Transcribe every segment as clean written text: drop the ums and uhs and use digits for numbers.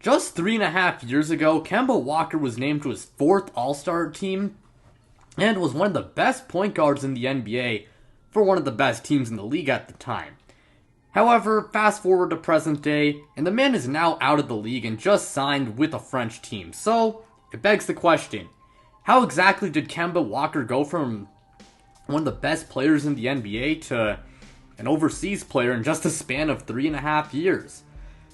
Just 3.5 years ago, Kemba Walker was named to his 4th All-Star team and was one of the best point guards in the NBA for one of the best teams in the league at the time. However, fast forward to present day, and the man is now out of the league and just signed with a French team. So, it begs the question, how exactly did Kemba Walker go from one of the best players in the NBA to an overseas player in just a span of 3.5 years?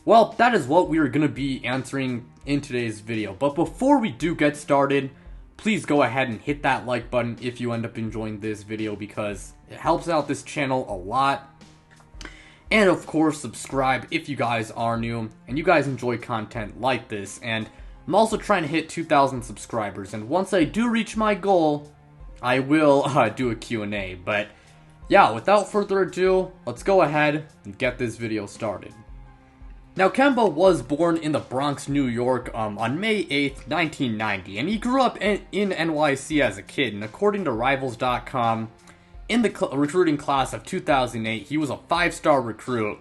Well, that is what we are going to be answering in today's video. But before we do get started, please go ahead and hit that like button if you end up enjoying this video, because it helps out this channel a lot. And of course, subscribe if you guys are new and you guys enjoy content like this. And I'm also trying to hit 2,000 subscribers, and once I do reach my goal, I will do a Q&A. But yeah, without further ado, let's go ahead and get this video started. Now, Kemba was born in the Bronx, New York on May 8th, 1990, and he grew up in NYC as a kid, and according to Rivals.com, in the recruiting class of 2008, he was a 5-star recruit,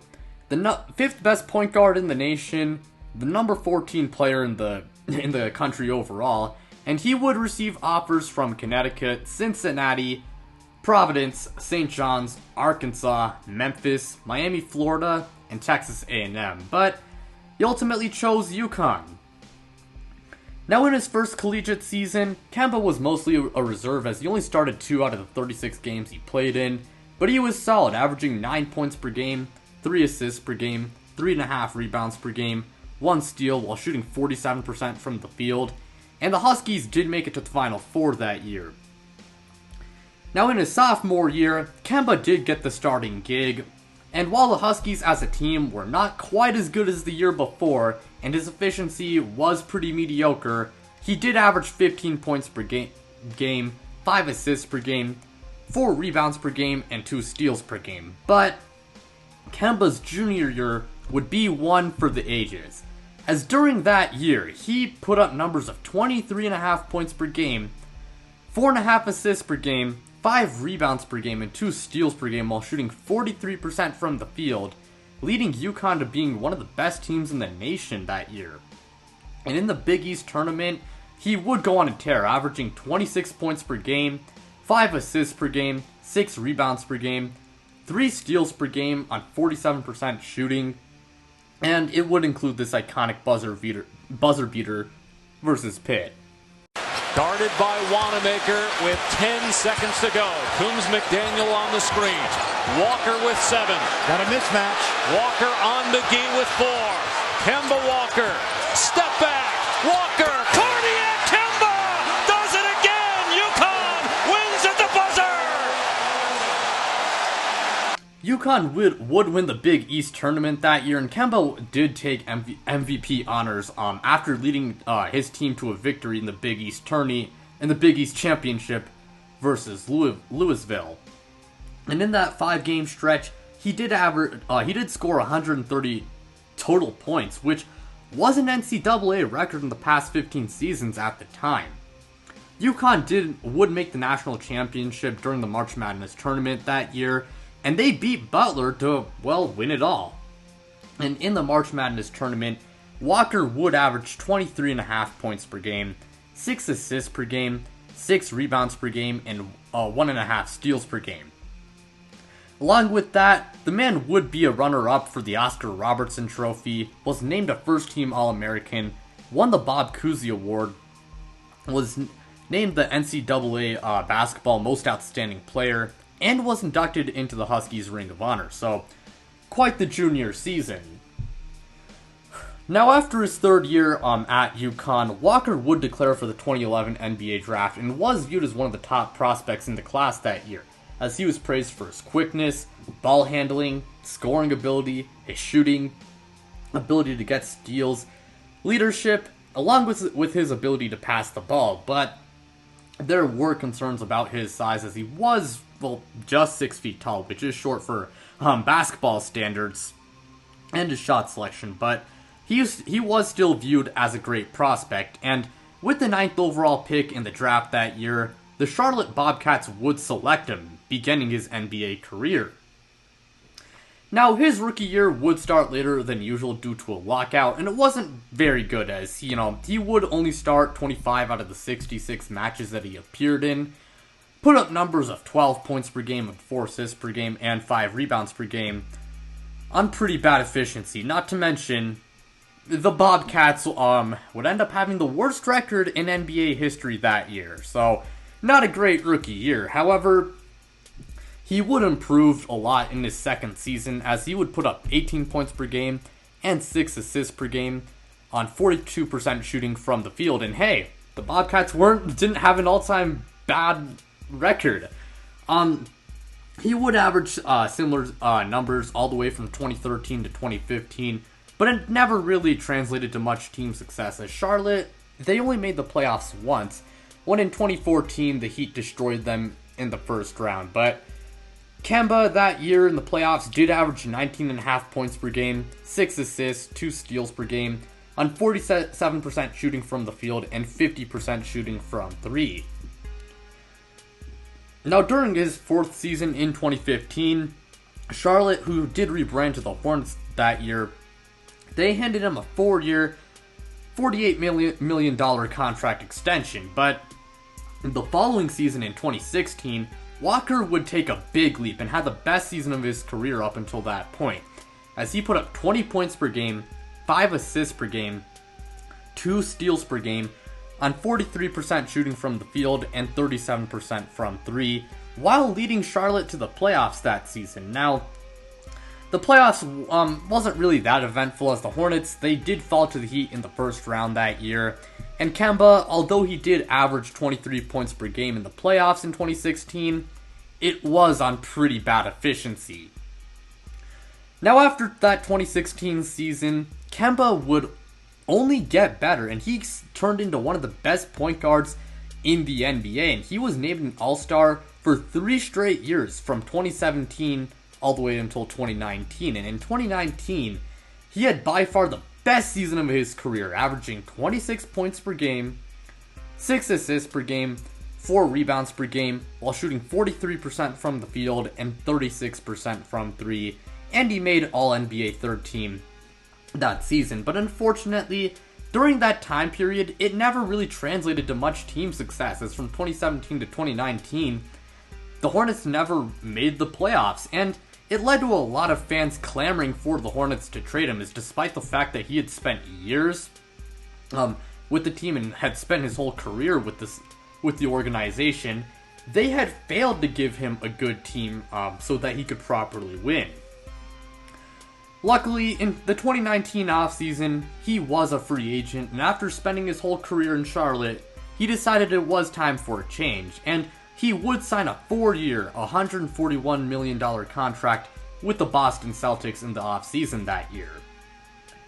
the 5th best point guard in the nation, the number 14 player in the country overall, and he would receive offers from Connecticut, Cincinnati, Providence, St. John's, Arkansas, Memphis, Miami, Florida, and Texas A&M, but he ultimately chose UConn. Now, in his first collegiate season, Kemba was mostly a reserve, as he only started 2 out of the 36 games he played in, but he was solid, averaging 9 points per game, 3 assists per game, 3.5 rebounds per game, 1 steal while shooting 47% from the field, and the Huskies did make it to the Final Four that year. Now, in his sophomore year, Kemba did get the starting gig, and while the Huskies as a team were not quite as good as the year before, and his efficiency was pretty mediocre, he did average 15 points per game, 5 assists per game, 4 rebounds per game, and 2 steals per game. But Kemba's junior year would be one for the ages, as during that year, he put up numbers of 23.5 points per game, 4.5 assists per game, 5 rebounds per game, and 2 steals per game while shooting 43% from the field, leading UConn to being one of the best teams in the nation that year. And in the Big East tournament, he would go on a tear, averaging 26 points per game, 5 assists per game, 6 rebounds per game, 3 steals per game on 47% shooting, and it would include this iconic buzzer beater versus Pitt. Guarded by Wanamaker with 10 seconds to go. Coombs McDaniel on the screen. Walker with 7. Got a mismatch. Walker on McGee with 4. Kemba Walker. Step back. Walker. Cardiac Kemba does it again. UConn wins at the buzzer. UConn would win the Big East tournament that year, and Kemba did take MVP honors after leading his team to a victory in the Big East tourney in the Big East championship versus Louisville. And in that 5-game stretch, he did score 130 total points, which was an NCAA record in the past 15 seasons at the time. UConn would make the national championship during the March Madness tournament that year, and they beat Butler to, well, win it all. And in the March Madness tournament, Walker would average 23.5 points per game, 6 assists per game, 6 rebounds per game, and 1.5 steals per game. Along with that, the man would be a runner-up for the Oscar Robertson Trophy, was named a first-team All-American, won the Bob Cousy Award, was named the NCAA Basketball Most Outstanding Player, and was inducted into the Huskies Ring of Honor, so quite the junior season. Now, after his 3rd year at UConn, Walker would declare for the 2011 NBA Draft and was viewed as one of the top prospects in the class that year, as he was praised for his quickness, ball handling, scoring ability, his shooting, ability to get steals, leadership, along with his ability to pass the ball. But there were concerns about his size, as he was, well, just 6 feet tall, which is short for basketball standards, and his shot selection, but he was still viewed as a great prospect, and with the 9th overall pick in the draft that year, the Charlotte Bobcats would select him, beginning his NBA career. Now, his rookie year would start later than usual due to a lockout, and it wasn't very good as, he would only start 25 out of the 66 matches that he appeared in, put up numbers of 12 points per game, 4 assists per game, and 5 rebounds per game on pretty bad efficiency. Not to mention, the Bobcats would end up having the worst record in NBA history that year, so not a great rookie year. However, he would improve a lot in his second season as he would put up 18 points per game and 6 assists per game on 42% shooting from the field. And hey, the Bobcats didn't have an all-time bad record. He would average similar numbers all the way from 2013 to 2015, but it never really translated to much team success as Charlotte, they only made the playoffs once, when in 2014 the Heat destroyed them in the first round. But Kemba that year in the playoffs did average 19.5 points per game, 6 assists, 2 steals per game, on 47% shooting from the field and 50% shooting from 3. Now, during his fourth season in 2015, Charlotte, who did rebrand to the Hornets that year, they handed him a 4-year, $48 million contract extension. But the following season in 2016, Walker would take a big leap and had the best season of his career up until that point, as he put up 20 points per game, 5 assists per game, 2 steals per game, on 43% shooting from the field and 37% from 3, while leading Charlotte to the playoffs that season. Now, the playoffs wasn't really that eventful as the Hornets, they did fall to the Heat in the first round that year, and Kemba, although he did average 23 points per game in the playoffs in 2016, it was on pretty bad efficiency. Now, after that 2016 season, Kemba would only get better, and he turned into one of the best point guards in the NBA, and he was named an All-Star for 3 straight years from 2017 all the way until 2019. And in 2019, he had by far the best season of his career, averaging 26 points per game, 6 assists per game, 4 rebounds per game, while shooting 43% from the field and 36% from 3, and he made All-NBA third team that season. But unfortunately, during that time period, it never really translated to much team success, as from 2017 to 2019, the Hornets never made the playoffs, and it led to a lot of fans clamoring for the Hornets to trade him, as despite the fact that he had spent years with the team and had spent his whole career with the organization, they had failed to give him a good team so that he could properly win. Luckily, in the 2019 offseason, he was a free agent, and after spending his whole career in Charlotte, he decided it was time for a change, and he would sign a 4-year, $141 million contract with the Boston Celtics in the offseason that year.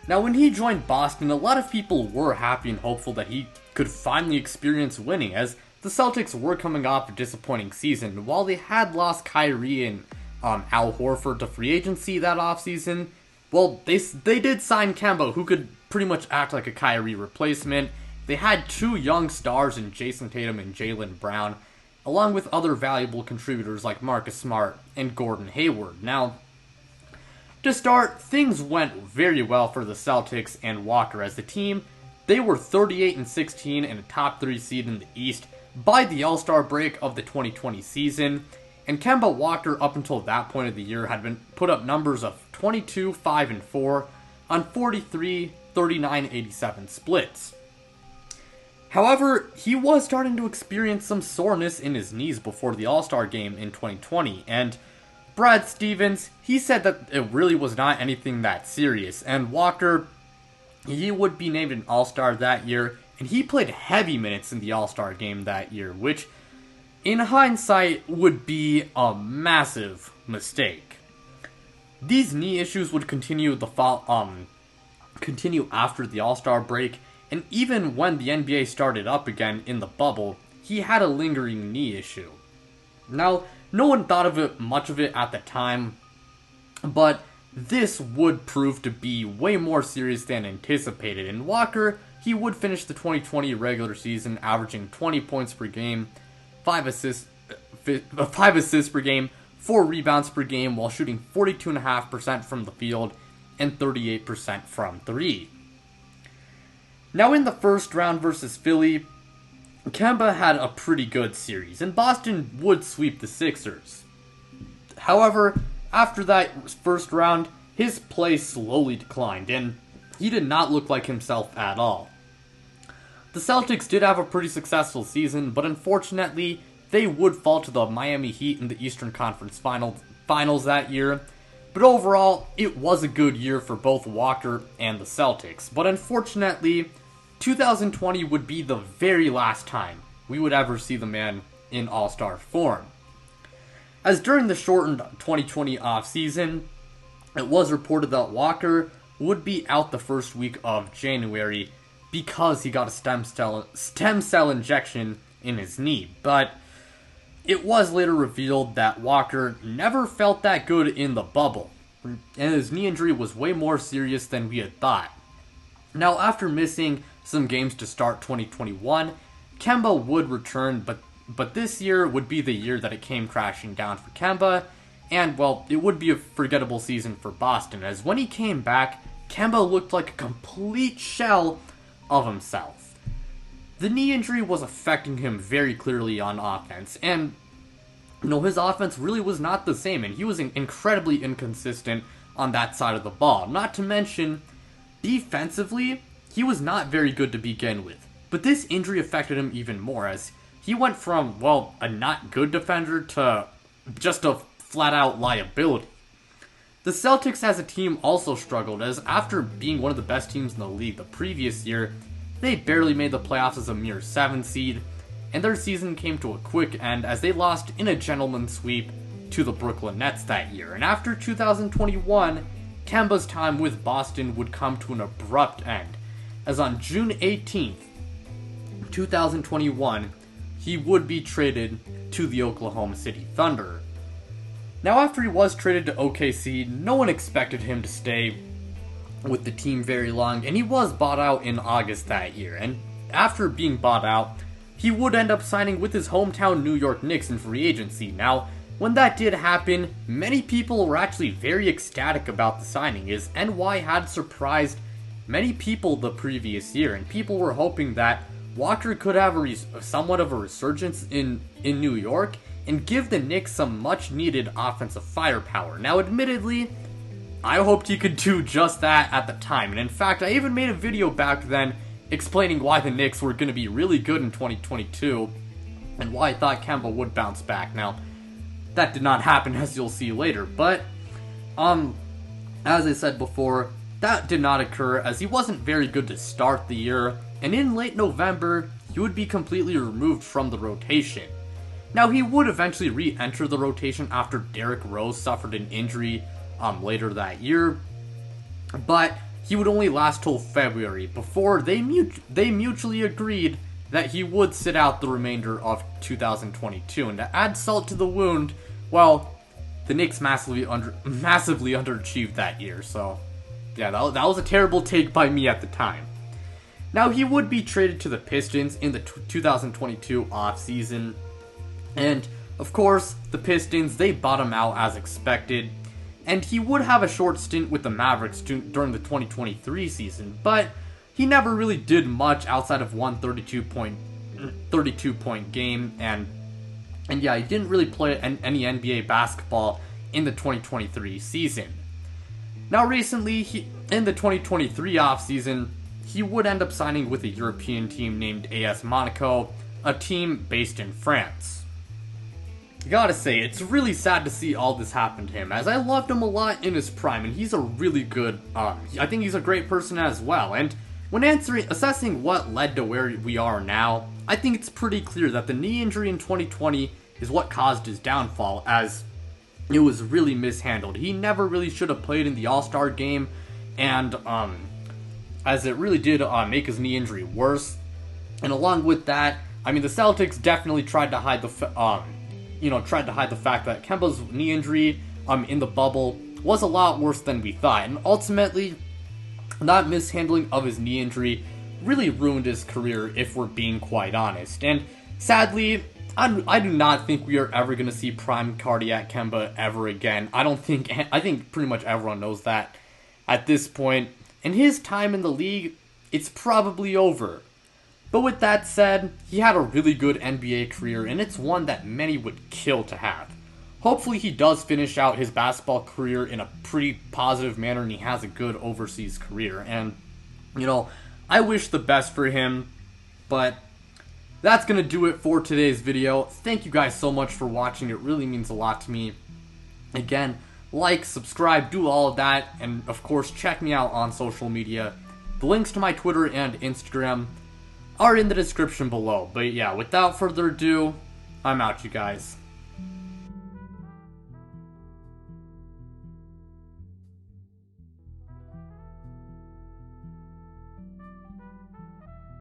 Now, when he joined Boston, a lot of people were happy and hopeful that he could finally experience winning, as the Celtics were coming off a disappointing season. While they had lost Kyrie and Al Horford to free agency that offseason, well, they did sign Kemba, who could pretty much act like a Kyrie replacement. They had 2 young stars in Jason Tatum and Jaylen Brown, along with other valuable contributors like Marcus Smart and Gordon Hayward. Now, to start, things went very well for the Celtics and Walker as a team. They were 38-16 and a top 3 seed in the East by the All-Star break of the 2020 season, and Kemba Walker up until that point of the year had been put up numbers of 22, 5, and 4 on 43, 39, 87 splits. However, he was starting to experience some soreness in his knees before the All-Star game in 2020, and Brad Stevens, he said that it really was not anything that serious, and Walker, he would be named an All-Star that year, and he played heavy minutes in the All-Star game that year, which, in hindsight, would be a massive mistake. These knee issues would continue after the All-Star break, and even when the NBA started up again in the bubble, he had a lingering knee issue. Now, no one thought of much of it at the time, but this would prove to be way more serious than anticipated. And Walker, he would finish the 2020 regular season averaging 20 points per game, 5 assists per game, 4 rebounds per game while shooting 42.5% from the field and 38% from 3. Now in the first round versus Philly, Kemba had a pretty good series, and Boston would sweep the Sixers. However, after that first round, his play slowly declined, and he did not look like himself at all. The Celtics did have a pretty successful season, but unfortunately, they would fall to the Miami Heat in the Eastern Conference Finals that year. But overall, it was a good year for both Walker and the Celtics. But unfortunately, 2020 would be the very last time we would ever see the man in All-Star form. As during the shortened 2020 offseason, it was reported that Walker would be out the first week of January because he got a stem cell injection in his knee. But it was later revealed that Walker never felt that good in the bubble, and his knee injury was way more serious than we had thought. Now, after missing some games to start 2021, Kemba would return, but this year would be the year that it came crashing down for Kemba, and, well, it would be a forgettable season for Boston, as when he came back, Kemba looked like a complete shell of himself. The knee injury was affecting him very clearly on offense, and his offense really was not the same, and he was incredibly inconsistent on that side of the ball. Not to mention, defensively, he was not very good to begin with. But this injury affected him even more, as he went from, well, a not good defender to just a flat-out liability. The Celtics as a team also struggled, as after being one of the best teams in the league the previous year, they barely made the playoffs as a mere 7 seed, and their season came to a quick end as they lost in a gentleman's sweep to the Brooklyn Nets that year. And after 2021, Kemba's time with Boston would come to an abrupt end, as on June 18th, 2021, he would be traded to the Oklahoma City Thunder. Now, after he was traded to OKC, no one expected him to stay with the team very long, and he was bought out in August that year. And after being bought out, he would end up signing with his hometown New York Knicks in free agency. Now, when that did happen, many people were actually very ecstatic about the signing, as NY had surprised many people the previous year, and people were hoping that Walker could have somewhat of a resurgence in New York and give the Knicks some much-needed offensive firepower. Now, admittedly, I hoped he could do just that at the time, and in fact, I even made a video back then explaining why the Knicks were going to be really good in 2022 and why I thought Kemba would bounce back. Now, that did not happen, as you'll see later, but as I said before, that did not occur as he wasn't very good to start the year, and in late November, he would be completely removed from the rotation. Now, he would eventually re-enter the rotation after Derrick Rose suffered an injury later that year, but he would only last till February before they mutually agreed that he would sit out the remainder of 2022. And to add salt to the wound, well, the Knicks massively underachieved that year, so yeah, that was a terrible take by me at the time. Now, he would be traded to the Pistons in the 2022 offseason, and of course, the Pistons, they bottom out as expected, and he would have a short stint with the Mavericks during the 2023 season, but he never really did much outside of one 32-point game, and yeah, he didn't really play any NBA basketball in the 2023 season. Now, recently, in the 2023 offseason, he would end up signing with a European team named AS Monaco, a team based in France. Gotta say, it's really sad to see all this happen to him, as I loved him a lot in his prime, and he's a really good, I think he's a great person as well, and when assessing what led to where we are now, I think it's pretty clear that the knee injury in 2020 is what caused his downfall, as it was really mishandled. He never really should have played in the All-Star game, and, as it really did make his knee injury worse, and along with that, I mean, the Celtics definitely tried to hide the fact that Kemba's knee injury in the bubble was a lot worse than we thought, and ultimately, that mishandling of his knee injury really ruined his career, if we're being quite honest. And sadly, I do not think we are ever going to see prime cardiac Kemba ever again. I think pretty much everyone knows that at this point. In his time in the league, it's probably over. But with that said, he had a really good NBA career, and it's one that many would kill to have. Hopefully he does finish out his basketball career in a pretty positive manner, and he has a good overseas career. And, I wish the best for him, but that's going to do it for today's video. Thank you guys so much for watching. It really means a lot to me. Again, like, subscribe, do all of that, and of course check me out on social media. The links to my Twitter and Instagram are in the description below. But yeah, without further ado, I'm out, you guys.